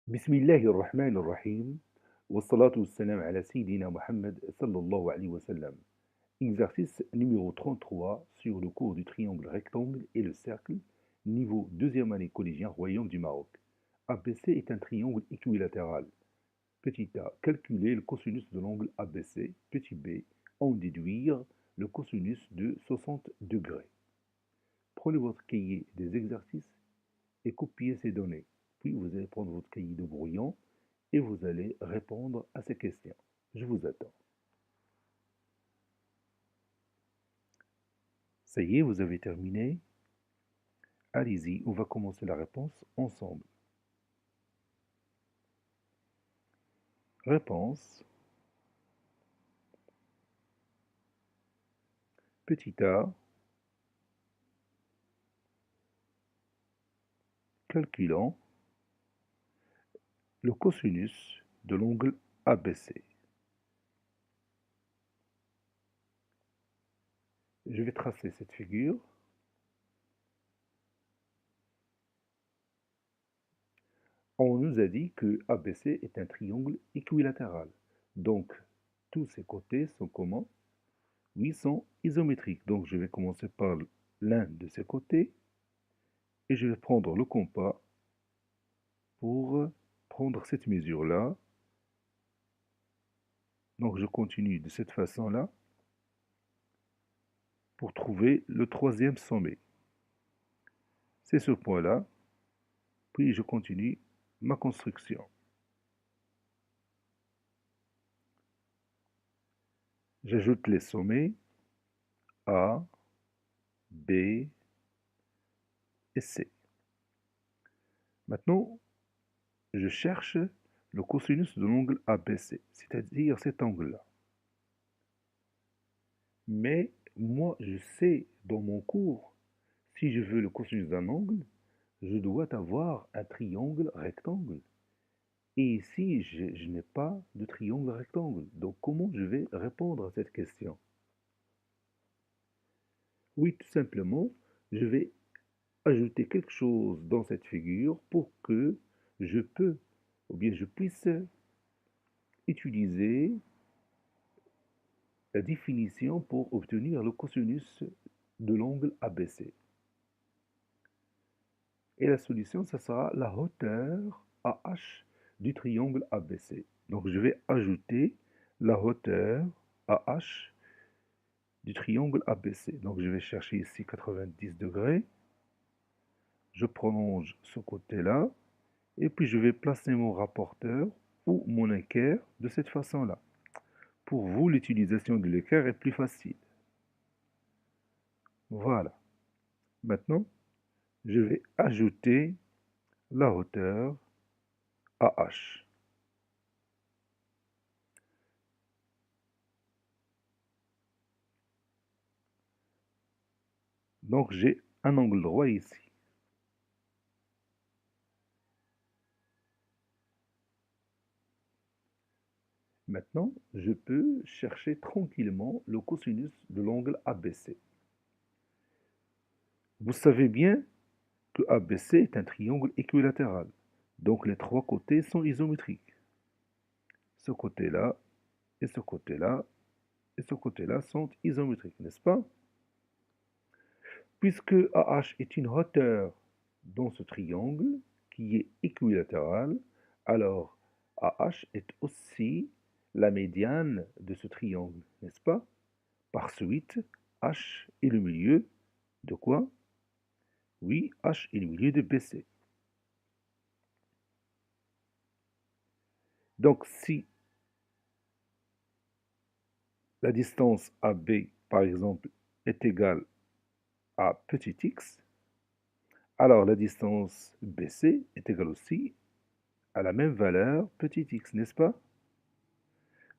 بسم الله الرحمن الرحيم والصلاة والسلام على سيدنا Mohammed sallallahu alayhi wa sallam. Exercice numéro 33 sur le cours du triangle rectangle et le cercle, niveau deuxième année collégien Royaume du Maroc. ABC est un triangle équilatéral. Petit a, calculer le cosinus de l'angle ABC. Petit b, en déduire le cosinus de 60 degrés. Prenez votre cahier des exercices et copiez ces données. Puis vous allez prendre votre cahier de brouillon et vous allez répondre à ces questions. Je vous attends. Ça y est, vous avez terminé. Allez-y, on va commencer la réponse ensemble. Réponse. Petit a. Calculant le cosinus de l'angle ABC. Je vais tracer cette figure. On nous a dit que ABC est un triangle équilatéral. Donc, tous ses côtés sont comment? Oui, sont isométriques. Donc, je vais commencer par l'un de ces côtés et je vais prendre le compas pour prendre cette mesure-là. Donc, je continue de cette façon-là pour trouver le troisième sommet. C'est ce point-là. Puis, je continue ma construction. J'ajoute les sommets A, B et C. Maintenant, je cherche le cosinus de l'angle ABC, c'est-à-dire cet angle-là. Mais moi, je sais dans mon cours, si je veux le cosinus d'un angle, je dois avoir un triangle rectangle. Et ici, je n'ai pas de triangle rectangle. Donc, comment je vais répondre à cette question? Oui, tout simplement, je vais ajouter quelque chose dans cette figure pour que je puisse utiliser la définition pour obtenir le cosinus de l'angle ABC. Et la solution, ça sera la hauteur AH du triangle ABC. Donc, je vais ajouter la hauteur AH du triangle ABC. Donc, je vais chercher ici 90 degrés. Je prolonge ce côté-là. Et puis, je vais placer mon rapporteur ou mon équerre de cette façon-là. Pour vous, l'utilisation de l'équerre est plus facile. Voilà. Maintenant, je vais ajouter la hauteur AH. Donc, j'ai un angle droit ici. Maintenant, je peux chercher tranquillement le cosinus de l'angle ABC. Vous savez bien que ABC est un triangle équilatéral. Donc, les trois côtés sont isométriques. Ce côté-là, et ce côté-là, et ce côté-là sont isométriques, n'est-ce pas? Puisque AH est une hauteur dans ce triangle qui est équilatéral, alors AH est aussi la médiane de ce triangle, n'est-ce pas? Par suite, H est le milieu de quoi? Oui, H est le milieu de BC. Donc, si la distance AB, par exemple, est égale à petit x, alors la distance BC est égale aussi à la même valeur petit x, n'est-ce pas?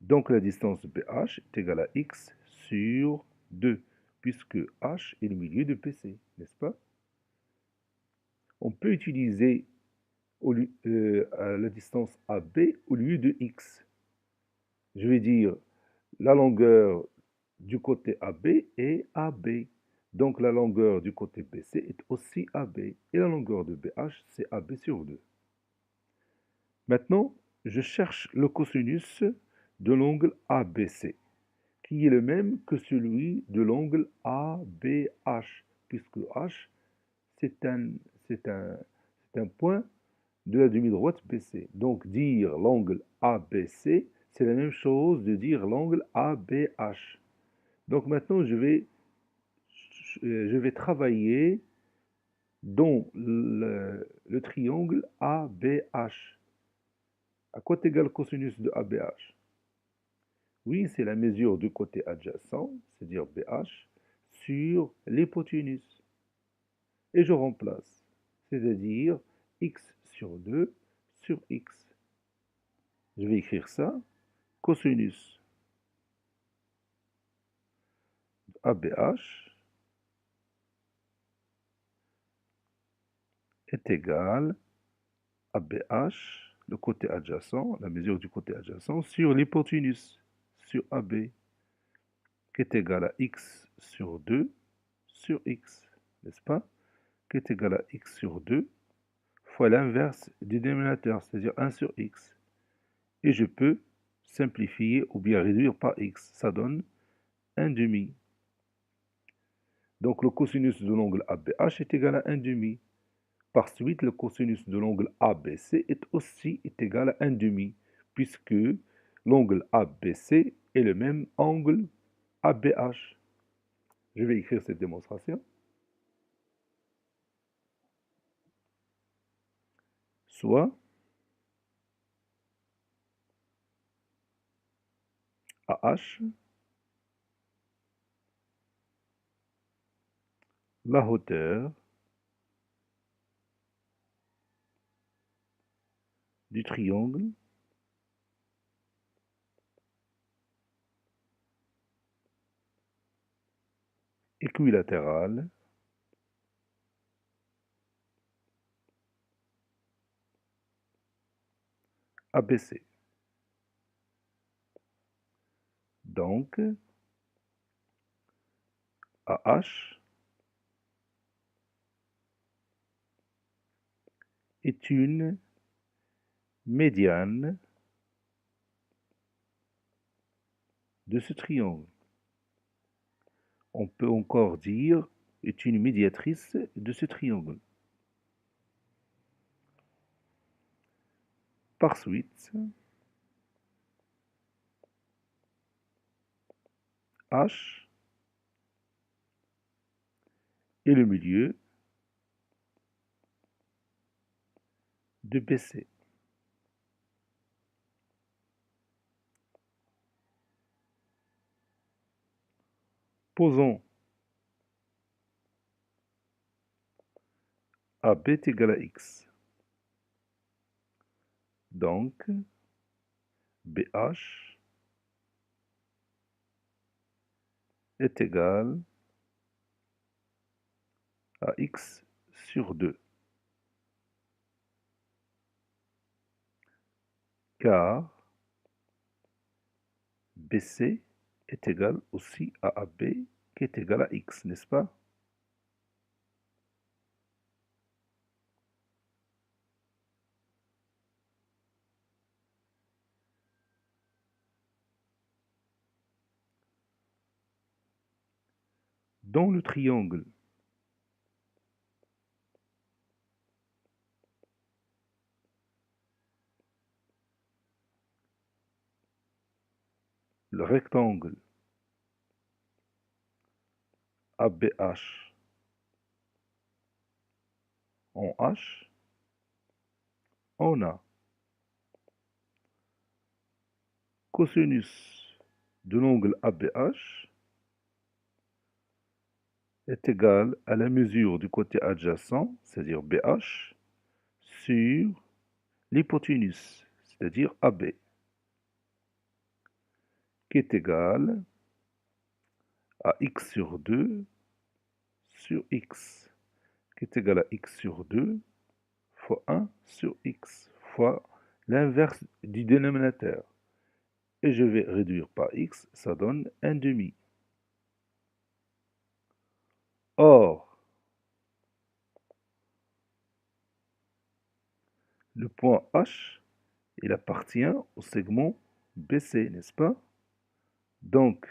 Donc la distance BH est égale à x sur 2, puisque H est le milieu de BC, n'est-ce pas? On peut utiliser la distance AB au lieu de x. Je vais dire la longueur du côté AB est AB. Donc la longueur du côté BC est aussi AB. Et la longueur de BH, c'est AB sur 2. Maintenant, je cherche le cosinus de l'angle ABC, qui est le même que celui de l'angle ABH, puisque H, c'est un, c'est un, c'est un point de la demi-droite BC. Donc dire l'angle ABC, c'est la même chose de dire l'angle ABH. Donc maintenant, je vais travailler dans le triangle ABH. À quoi est égal le cosinus de ABH? Oui, c'est la mesure du côté adjacent, c'est-à-dire BH, sur l'hypoténuse. Et je remplace, c'est-à-dire x sur 2 sur x. Je vais écrire ça, cosinus ABH est égal à BH, le côté adjacent, la mesure du côté adjacent, sur l'hypoténuse, sur AB, qui est égal à x sur 2 sur x, n'est-ce pas? Qui est égal à x sur 2 fois l'inverse du dénominateur, c'est-à-dire 1 sur x. Et je peux simplifier ou bien réduire par x. Ça donne 1 demi. Donc le cosinus de l'angle ABH est égal à 1 demi. Par suite, le cosinus de l'angle ABC est égal à 1 demi, puisque l'angle ABC est le même angle ABH. Je vais écrire cette démonstration. Soit AH, la hauteur du triangle équilatéral ABC. Donc, AH est une médiane de ce triangle. On peut encore dire est une médiatrice de ce triangle. Par suite, H est le milieu de BC. Posons AB est égal à X. Donc, BH est égal à X sur 2. Car BC est égal aussi à AB qui est égal à X, n'est-ce pas? Dans le triangle le rectangle ABH en H, on a cosinus de l'angle ABH est égal à la mesure du côté adjacent, c'est-à-dire BH, sur l'hypoténuse, c'est-à-dire AB, qui est égal à x sur 2 sur x, qui est égal à x sur 2 fois 1 sur x, fois l'inverse du dénominateur. Et je vais réduire par x, ça donne 1 demi. Or, le point H Il appartient au segment BC, n'est-ce pas? Donc,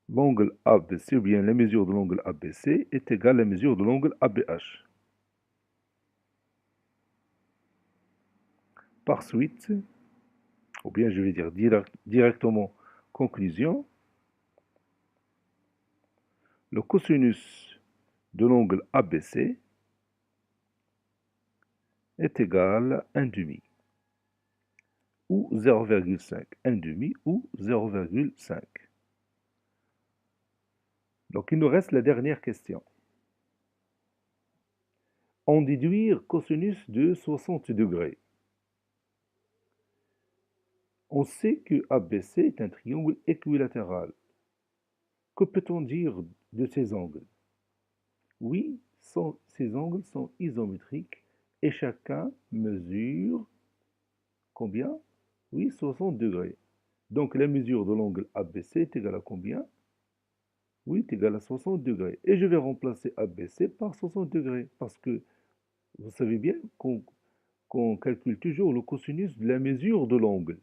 l'angle ABC, ou bien la mesure de l'angle ABC, est égale à la mesure de l'angle ABH. Par suite, ou bien je vais dire directement conclusion, le cosinus de l'angle ABC est égal à 1 demi, ou 0,5, 1 demi ou 0,5. Donc il nous reste la dernière question. En déduire cosinus de 60 degrés. On sait que ABC est un triangle équilatéral. Que peut-on dire de ces angles? Oui, ces angles sont isométriques et chacun mesure combien? Oui, 60 degrés. Donc la mesure de l'angle ABC est égale à combien? Oui, est égale à 60 degrés. Et je vais remplacer ABC par 60 degrés parce que vous savez bien qu'on calcule toujours le cosinus de la mesure de l'angle.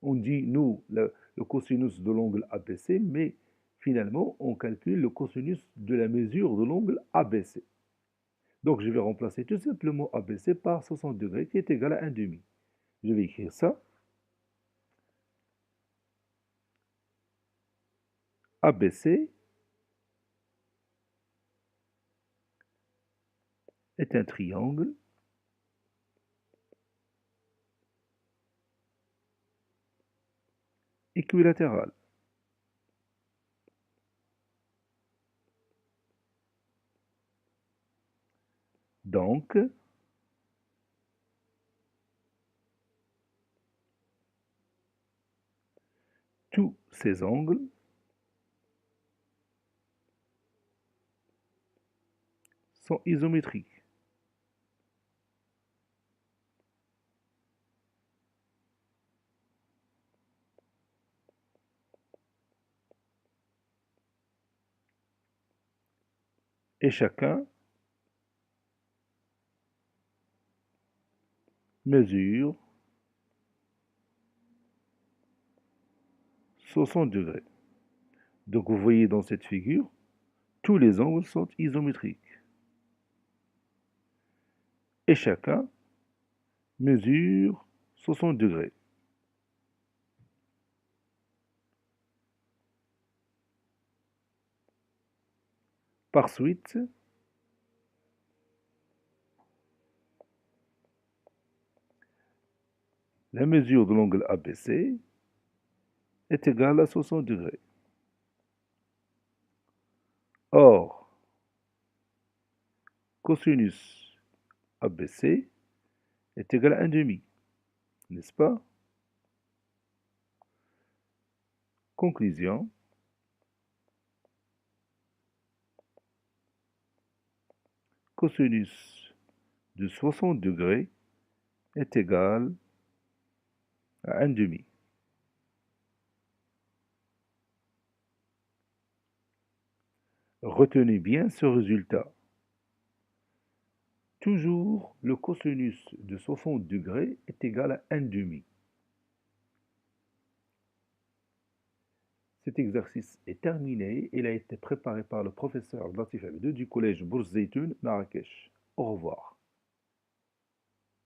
On dit, nous, le cosinus de l'angle ABC, mais finalement, on calcule le cosinus de la mesure de l'angle ABC. Donc, je vais remplacer tout simplement ABC par 60 degrés, qui est égal à 1 demi. Je vais écrire ça. ABC est un triangle équilatéral. Donc, tous ces angles sont isométriques. Et chacun mesure 60 degrés. Donc, vous voyez dans cette figure, tous les angles sont isométriques. Et chacun mesure 60 degrés. Par suite, la mesure de l'angle ABC est égale à 60 degrés. Or, cosinus ABC est égal à 1 demi, n'est-ce pas? Conclusion, cosinus de 60 degrés est égal à 1 demi. Retenez bien ce résultat. Toujours, le cosinus de 60 degrés est égal à 1 demi. Cet exercice est terminé. Il a été préparé par le professeur Latif Abdou du collège Bourz Zeytoun, Marrakech. Au revoir.